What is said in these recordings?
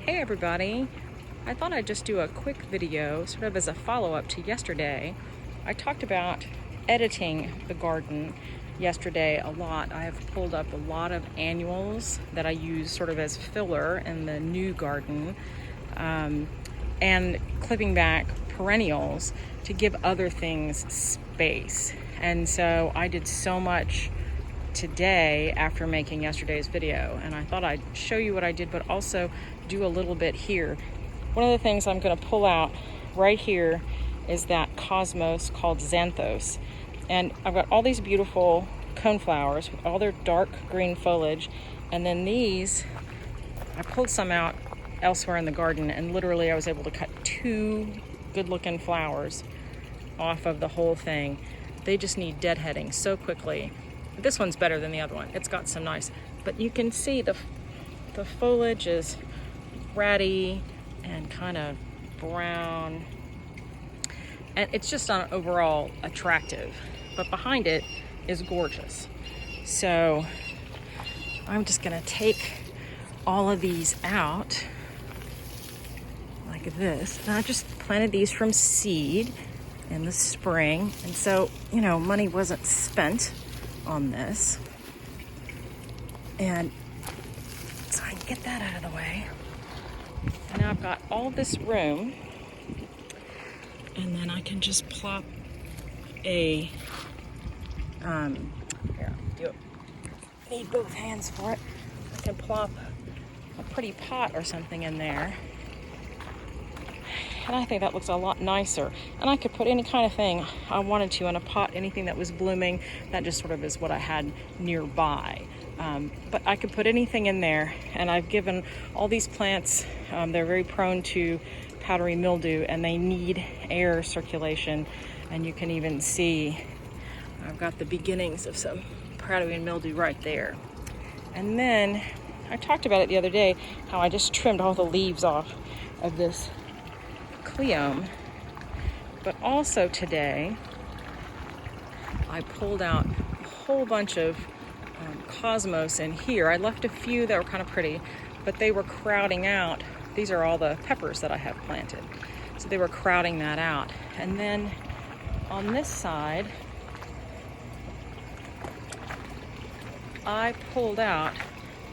Hey everybody, I thought I'd just do a quick video sort of as a follow-up to yesterday. I talked about editing the garden yesterday a lot. I have pulled up a lot of annuals that I use sort of as filler in the new garden, and clipping back perennials to give other things space. And so I did so much today after making yesterday's video, and I thought I'd show you what I did, but also do a little bit here. One of the things I'm going to pull out right here is that cosmos called Xanthos, and I've got all these beautiful coneflowers with all their dark green foliage, and then these, I pulled some out elsewhere in the garden, and literally I was able to cut two good looking flowers off of the whole thing. They just need deadheading so quickly. This one's better than the other one. It's got some nice, but you can see the foliage is ratty and kind of brown, and it's just not overall attractive, but behind it is gorgeous. So I'm just gonna take all of these out like this, and I just planted these from seed in the spring, and so money wasn't spent on this. And so I can get that out of the way. And now I've got all this room, and then I can just plop a here, need both hands for it. I can plop a pretty pot or something in there, and I think that looks a lot nicer. And I could put any kind of thing I wanted to in a pot, anything that was blooming. That just sort of is what I had nearby. But I could put anything in there, and I've given all these plants, they're very prone to powdery mildew, and they need air circulation. And you can even see I've got the beginnings of some powdery mildew right there. And then I talked about it the other day, how I just trimmed all the leaves off of this cleome. But also today I pulled out a whole bunch of cosmos in here. I left a few that were kind of pretty, but they were crowding out. These are all the peppers that I have planted, so they were crowding that out. And then on this side I pulled out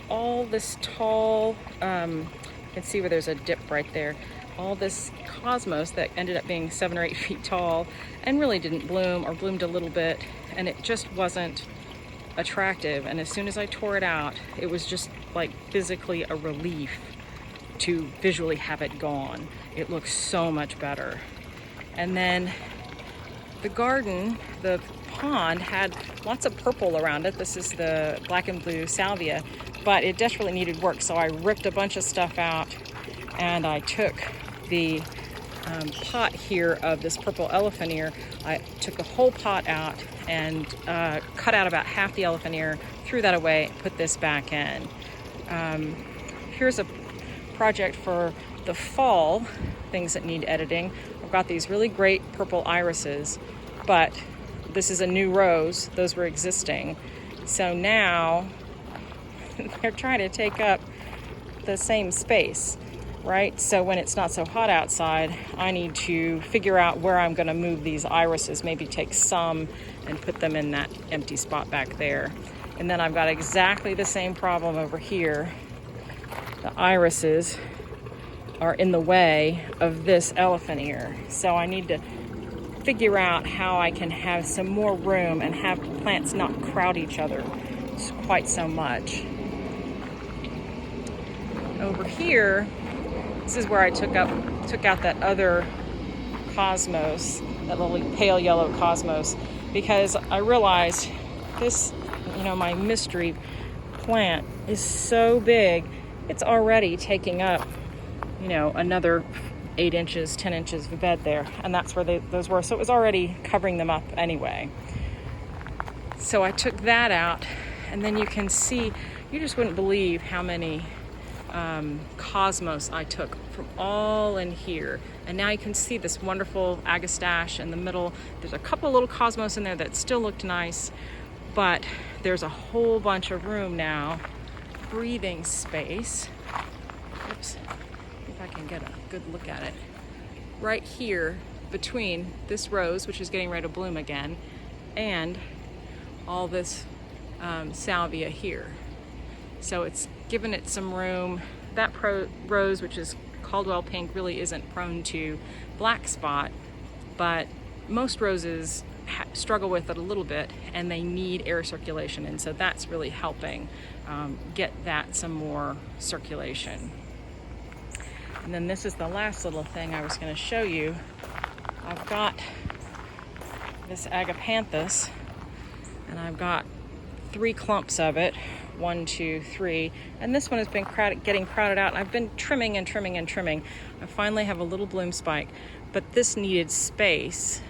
all this tall, you can see where there's a dip right there, all this cosmos that ended up being 7 or 8 feet tall and really didn't bloom, or bloomed a little bit, and it just wasn't attractive. And as soon as I tore it out, it was just like physically a relief to visually have it gone. It looks so much better. And then the garden, the pond, had lots of purple around it. This is the black and blue salvia, but it desperately needed work, so I ripped a bunch of stuff out, and I took the pot here of this purple elephant ear. I took the whole pot out and cut out about half the elephant ear, threw that away, put this back in. Here's a project for the fall, things that need editing. I've got these really great purple irises, but this is a new rose. Those were existing. So now they're trying to take up the same space, right? So when it's not so hot outside, I need to figure out where I'm going to move these irises, maybe take some and put them in that empty spot back there. And then I've got exactly the same problem over here. The irises are in the way of this elephant ear. So I need to figure out how I can have some more room and have plants not crowd each other quite so much. Over here, this is where I took out that other cosmos, that little pale yellow cosmos, because I realized this, my mystery plant is so big, it's already taking up, another 8 inches, 10 inches of bed there, and that's where those were. So it was already covering them up anyway. So I took that out, and then you can see, you just wouldn't believe how many cosmos I took from all in here. And now you can see this wonderful agastache in the middle. There's a couple little cosmos in there that still looked nice, but there's a whole bunch of room now, breathing space. Oops. if I can get a good look at it. Right here between this rose, which is getting ready to bloom again, and all this salvia here. So it's given it some room. That rose, which is Caldwell pink, really isn't prone to black spot, but most roses struggle with it a little bit, and they need air circulation, and so that's really helping get that some more circulation. And then this is the last little thing I was going to show you. I've got this agapanthus, and I've got 3 clumps of it. 1, 2, 3, and this one has been getting crowded out. I've been trimming and trimming and trimming. I finally have a little bloom spike, but this needed space.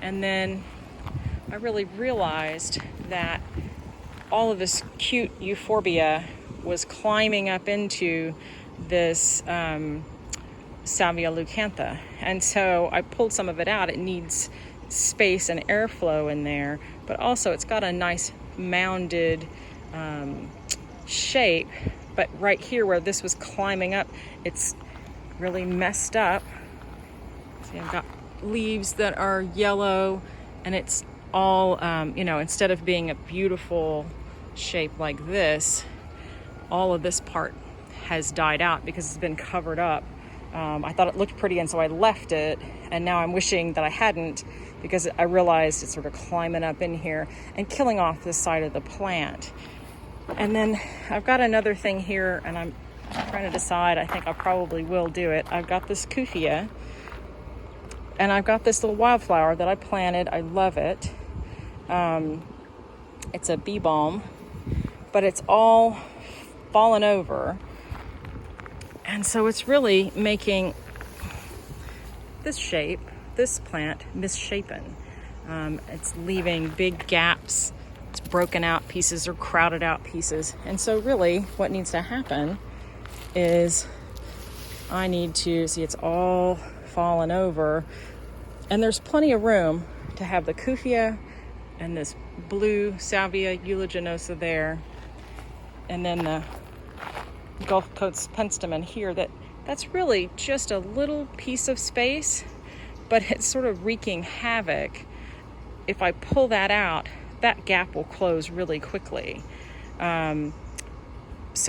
And then I really realized that all of this cute euphorbia was climbing up into this salvia leucantha, and so I pulled some of it out. It needs space and airflow in there, but also it's got a nice mounded shape, but right here where this was climbing up, it's really messed up. See, I've got leaves that are yellow, and it's all instead of being a beautiful shape like this, all of this part has died out because it's been covered up. I thought it looked pretty, and so I left it, and now I'm wishing that I hadn't, because I realized it's sort of climbing up in here and killing off this side of the plant. And then I've got another thing here, and I'm trying to decide. I think I probably will do it. I've got this Kufia, and I've got this little wildflower that I planted. I love it. It's a bee balm, but it's all fallen over. And so it's really making this shape, this plant, misshapen. It's leaving big gaps. It's broken out pieces or crowded out pieces. And so really what needs to happen is I need to, see, it's all fallen over. And there's plenty of room to have the Kufia and this blue Salvia uliginosa there. And then the Gulf Coast penstemon here. That's really just a little piece of space, but it's sort of wreaking havoc. If I pull that out, that gap will close really quickly. So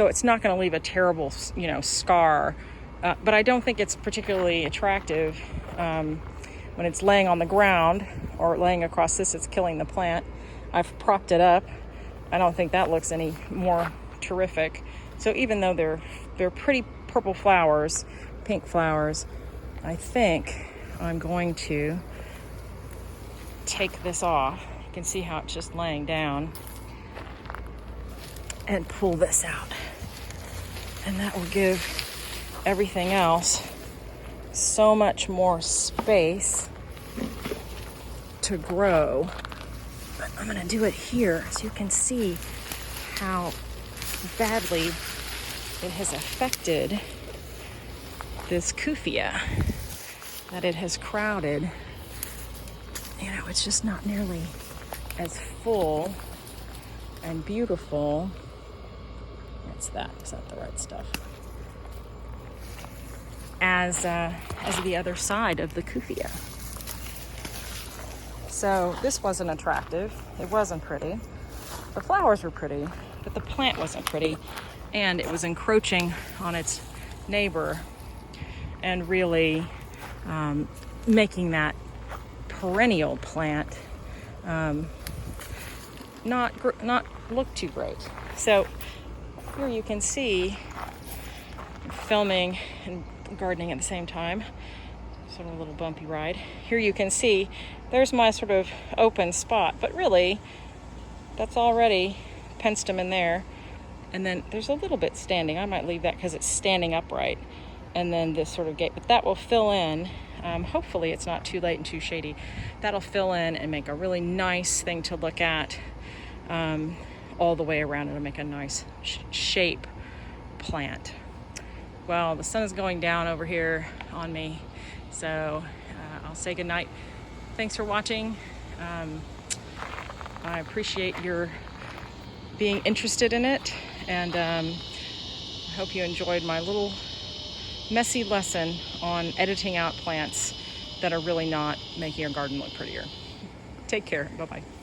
it's not going to leave a terrible, scar. But I don't think it's particularly attractive when it's laying on the ground or laying across this. It's killing the plant. I've propped it up. I don't think that looks any more terrific. So even though they're pretty purple flowers, pink flowers, I think I'm going to take this off. You can see how it's just laying down, and pull this out. And that will give everything else so much more space to grow. But I'm going to do it here so you can see how badly it has affected this Kufia, that it has crowded. It's just not nearly as full and beautiful. What's that? Is that the right stuff? As the other side of the Kufia. So this wasn't attractive. It wasn't pretty. The flowers were pretty, but the plant wasn't pretty, and it was encroaching on its neighbor and really making that perennial plant not look too great. So here you can see, filming and gardening at the same time, sort of a little bumpy ride. Here you can see there's my sort of open spot, but really that's already penstemon there. And then there's a little bit standing. I might leave that because it's standing upright. And then this sort of gate, but that will fill in. Hopefully it's not too late and too shady. That'll fill in and make a really nice thing to look at all the way around. It'll make a nice shape plant. Well, the sun is going down over here on me, so I'll say goodnight. Thanks for watching. I appreciate your being interested in it, and I hope you enjoyed my little messy lesson on editing out plants that are really not making your garden look prettier. Take care. Bye-bye.